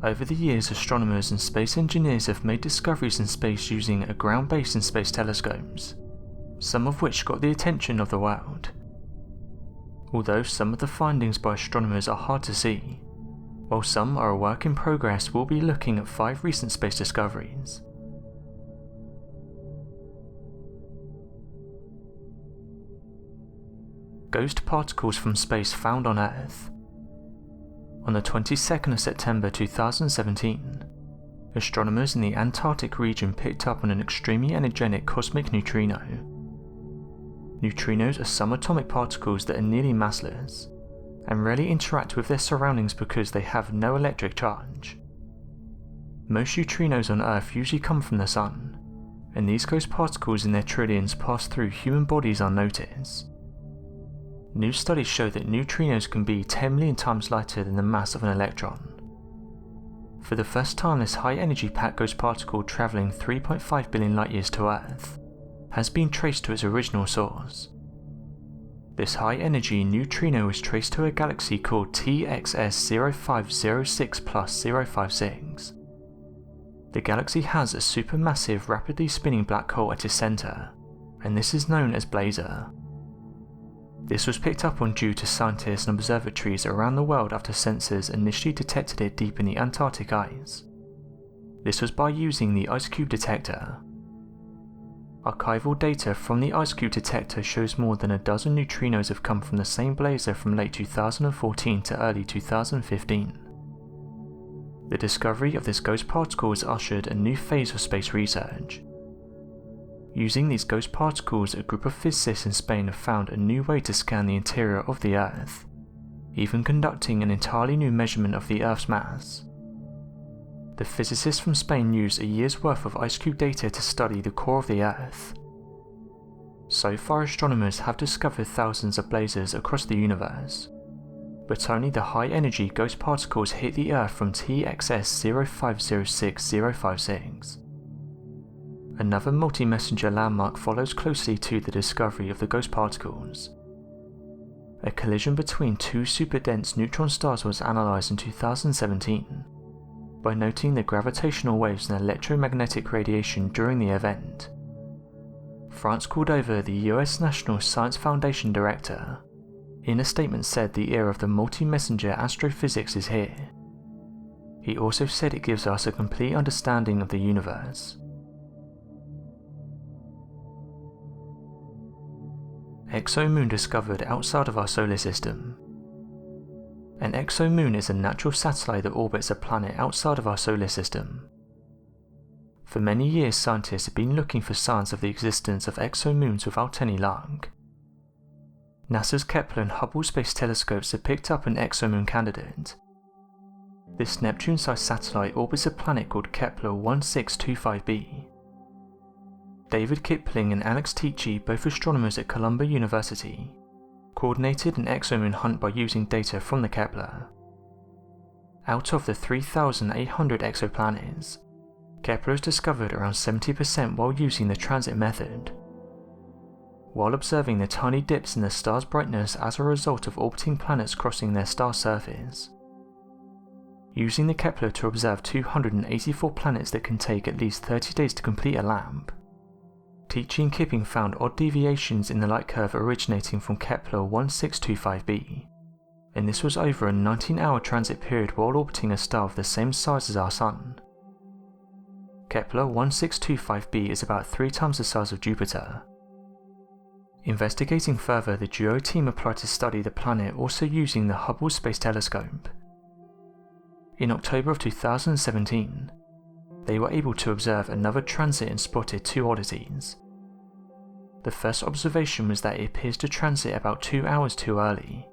Over the years, astronomers and space engineers have made discoveries in space using a ground-based and space telescopes, some of which got the attention of the world. Although some of the findings by astronomers are hard to see, while some are a work in progress, we'll be looking at 5 recent space discoveries. Ghost particles from space found on Earth. On the 22nd of September 2017, astronomers in the Antarctic region picked up on an extremely energetic cosmic neutrino. Neutrinos are subatomic particles that are nearly massless, and rarely interact with their surroundings because they have no electric charge. Most neutrinos on Earth usually come from the Sun, and these ghost particles in their trillions pass through human bodies unnoticed. New studies show that neutrinos can be 10 million times lighter than the mass of an electron. For the first time, this high-energy packed ghost particle travelling 3.5 billion light-years to Earth has been traced to its original source. This high-energy neutrino was traced to a galaxy called TXS0506+056. The galaxy has a supermassive, rapidly spinning black hole at its centre, and this is known as Blazar. This was picked up on due to scientists and observatories around the world after sensors initially detected it deep in the Antarctic ice. This was by using the ice cube detector. Archival data from the ice cube detector shows more than a dozen neutrinos have come from the same blazar from late 2014 to early 2015. The discovery of this ghost particle has ushered a new phase of space research. Using these ghost particles, a group of physicists in Spain have found a new way to scan the interior of the Earth, even conducting an entirely new measurement of the Earth's mass. The physicists from Spain used a year's worth of ice cube data to study the core of the Earth. So far, astronomers have discovered thousands of blazars across the universe, but only the high-energy ghost particles hit the Earth from TXS0506.056. Another multi-messenger landmark follows closely to the discovery of the ghost particles. A collision between 2 super-dense neutron stars was analysed in 2017. By noting the gravitational waves and electromagnetic radiation during the event. France called over the US National Science Foundation director. In a statement said the era of the multi-messenger astrophysics is here. He also said it gives us a complete understanding of the universe. Exomoon discovered outside of our solar system. An exomoon is a natural satellite that orbits a planet outside of our solar system. For many years, scientists have been looking for signs of the existence of exomoons without any luck. NASA's Kepler and Hubble Space Telescopes have picked up an exomoon candidate. This Neptune-sized satellite orbits a planet called Kepler 1625b. David Kipling and Alex Tichy, both astronomers at Columbia University, coordinated an exomoon hunt by using data from the Kepler. Out of the 3,800 exoplanets, Kepler has discovered around 70% while using the transit method. While observing the tiny dips in the star's brightness as a result of orbiting planets crossing their star surface. Using the Kepler to observe 284 planets that can take at least 30 days to complete a lap, Tichy and Kipping found odd deviations in the light curve originating from Kepler 1625b, and this was over a 19-hour transit period while orbiting a star of the same size as our Sun. Kepler 1625b is about 3 times the size of Jupiter. Investigating further, the duo team applied to study the planet also using the Hubble Space Telescope. In October of 2017, they were able to observe another transit and spotted 2 oddities. The first observation was that it appears to transit about 2 hours too early.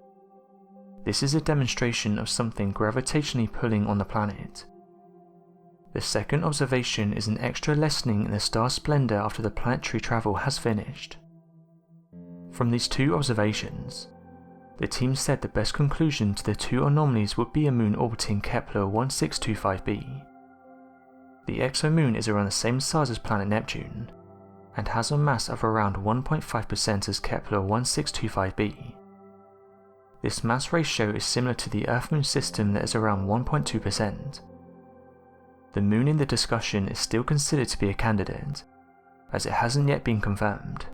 This is a demonstration of something gravitationally pulling on the planet. The second observation is an extra lessening in the star's splendour after the planetary travel has finished. From these 2 observations, the team said the best conclusion to the 2 anomalies would be a moon orbiting Kepler 1625b. The exomoon is around the same size as planet Neptune, and has a mass of around 1.5% as Kepler 1625b. This mass ratio is similar to the Earth-Moon system that is around 1.2%, the Moon in the discussion is still considered to be a candidate, as it hasn't yet been confirmed.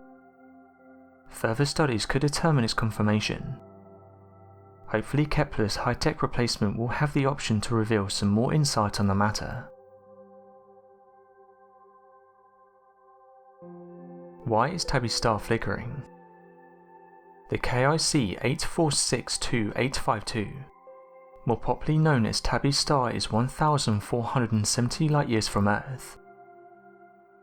Further studies could determine its confirmation. Hopefully Kepler's high-tech replacement will have the option to reveal some more insight on the matter. Why is Tabby Star flickering? The KIC 8462-852, more popularly known as Tabby Star, is 1,470 light-years from Earth.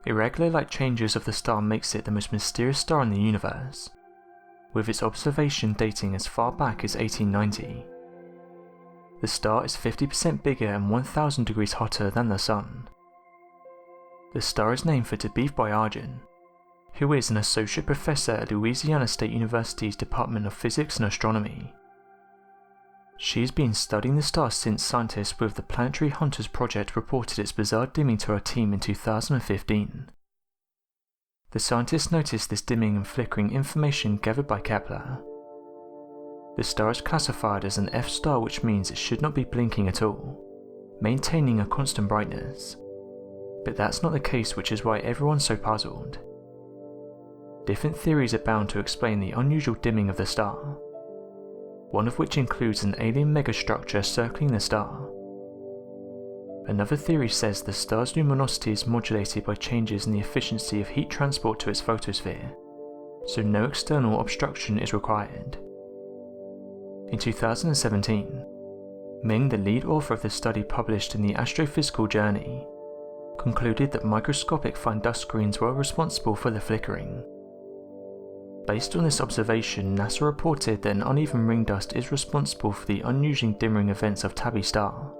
Irregular light changes of the star makes it the most mysterious star in the universe, with its observation dating as far back as 1890. The star is 50% bigger and 1,000 degrees hotter than the Sun. The star is named for Tabby Star, who is an associate professor at Louisiana State University's Department of Physics and Astronomy. She's been studying the star since scientists with the Planetary Hunters project reported its bizarre dimming to her team in 2015. The scientists noticed this dimming and flickering information gathered by Kepler. The star is classified as an F star, which means it should not be blinking at all, maintaining a constant brightness. But that's not the case, which is why everyone's so puzzled. Different theories abound to explain the unusual dimming of the star, one of which includes an alien megastructure circling the star. Another theory says the star's luminosity is modulated by changes in the efficiency of heat transport to its photosphere, so no external obstruction is required. In 2017, Meng, the lead author of the study published in the Astrophysical Journey, concluded that microscopic fine dust grains were responsible for the flickering. Based on this observation, NASA reported that an uneven ring dust is responsible for the unusual dimming events of Tabby Star.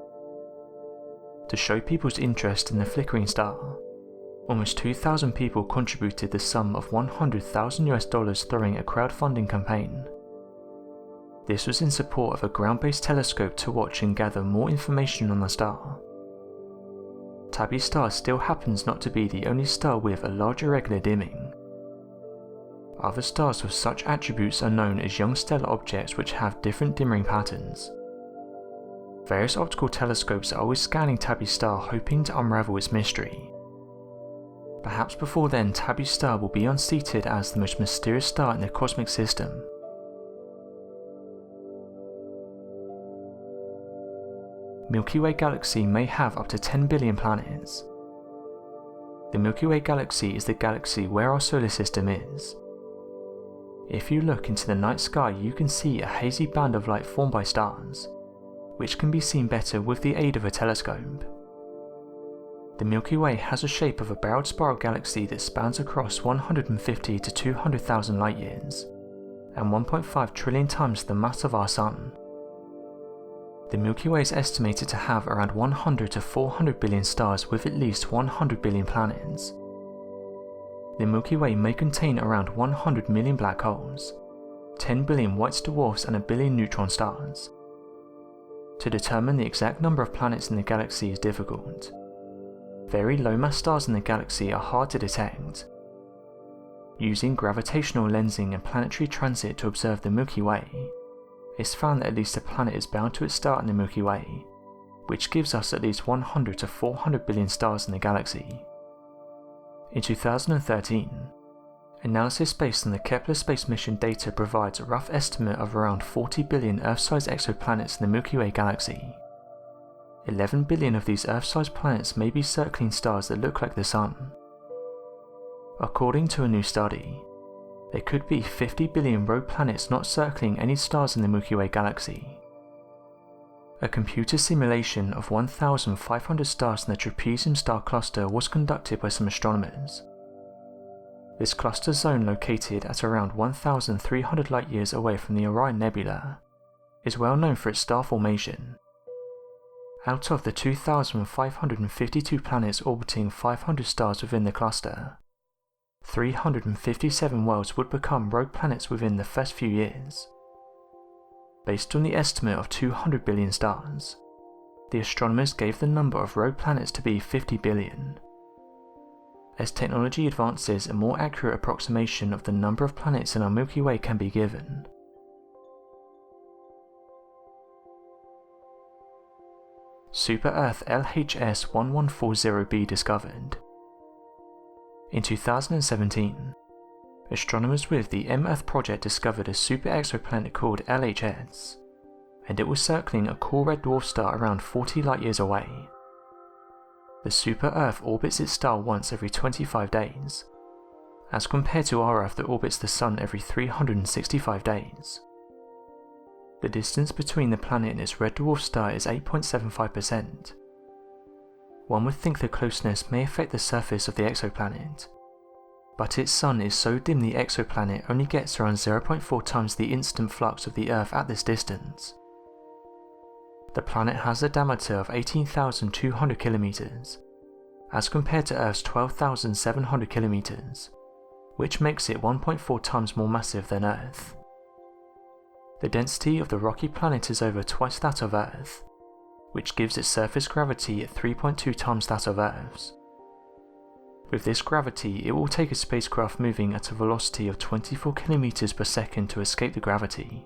To show people's interest in the flickering star, almost 2,000 people contributed the sum of $100,000 throwing a crowdfunding campaign. This was in support of a ground-based telescope to watch and gather more information on the star. Tabby Star still happens not to be the only star with a large irregular dimming. Other stars with such attributes are known as young stellar objects, which have different dimming patterns. Various optical telescopes are always scanning Tabby Star, hoping to unravel its mystery. Perhaps before then, Tabby Star will be unseated as the most mysterious star in the cosmic system. Milky Way Galaxy may have up to 10 billion planets. The Milky Way Galaxy is the galaxy where our solar system is. If you look into the night sky, you can see a hazy band of light formed by stars, which can be seen better with the aid of a telescope. The Milky Way has a shape of a barreled spiral galaxy that spans across 150 to 200,000 light-years, and 1.5 trillion times the mass of our Sun. The Milky Way is estimated to have around 100 to 400 billion stars with at least 100 billion planets. The Milky Way may contain around 100 million black holes, 10 billion white dwarfs and a billion neutron stars. To determine the exact number of planets in the galaxy is difficult. Very low mass stars in the galaxy are hard to detect. Using gravitational lensing and planetary transit to observe the Milky Way, it's found that at least a planet is bound to its star in the Milky Way, which gives us at least 100 to 400 billion stars in the galaxy. In 2013, analysis based on the Kepler space mission data provides a rough estimate of around 40 billion Earth-sized exoplanets in the Milky Way galaxy. 11 billion of these Earth-sized planets may be circling stars that look like the Sun. According to a new study, there could be 50 billion rogue planets not circling any stars in the Milky Way galaxy. A computer simulation of 1,500 stars in the Trapezium star cluster was conducted by some astronomers. This cluster zone, located at around 1,300 light-years away from the Orion Nebula, is well known for its star formation. Out of the 2,552 planets orbiting 500 stars within the cluster, 357 worlds would become rogue planets within the first few years. Based on the estimate of 200 billion stars, the astronomers gave the number of rogue planets to be 50 billion. As technology advances, a more accurate approximation of the number of planets in our Milky Way can be given. Super-Earth LHS 1140b discovered. In 2017, astronomers with the M-Earth project discovered a super exoplanet called LHS, and it was circling a cool red dwarf star around 40 light-years away. The super-Earth orbits its star once every 25 days, as compared to our Earth that orbits the Sun every 365 days. The distance between the planet and its red dwarf star is 8.75%. One would think the closeness may affect the surface of the exoplanet, but its sun is so dim the exoplanet only gets around 0.4 times the instant flux of the Earth at this distance. The planet has a diameter of 18,200 kilometers, as compared to Earth's 12,700 kilometers, which makes it 1.4 times more massive than Earth. The density of the rocky planet is over twice that of Earth, which gives its surface gravity at 3.2 times that of Earth's. With this gravity, it will take a spacecraft moving at a velocity of 24 kilometers per second to escape the gravity.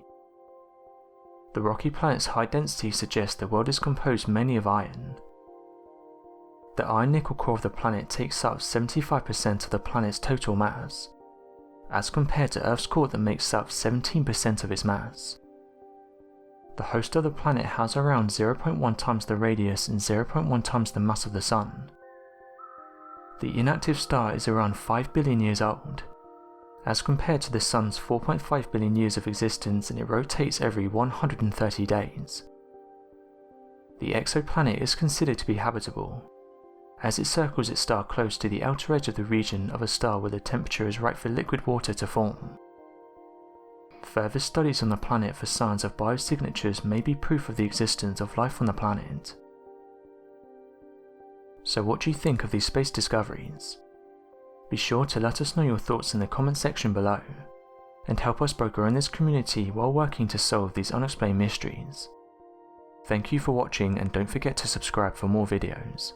The rocky planet's high density suggests the world is composed mainly of iron. The iron-nickel core of the planet takes up 75% of the planet's total mass, as compared to Earth's core that makes up 17% of its mass. The host of the planet has around 0.1 times the radius and 0.1 times the mass of the Sun. The inactive star is around 5 billion years old, as compared to the Sun's 4.5 billion years of existence, and it rotates every 130 days. The exoplanet is considered to be habitable, as it circles its star close to the outer edge of the region of a star where the temperature is right for liquid water to form. Further studies on the planet for signs of biosignatures may be proof of the existence of life on the planet. So what do you think of these space discoveries? Be sure to let us know your thoughts in the comment section below, and help us both grow in this community while working to solve these unexplained mysteries. Thank you for watching, and don't forget to subscribe for more videos.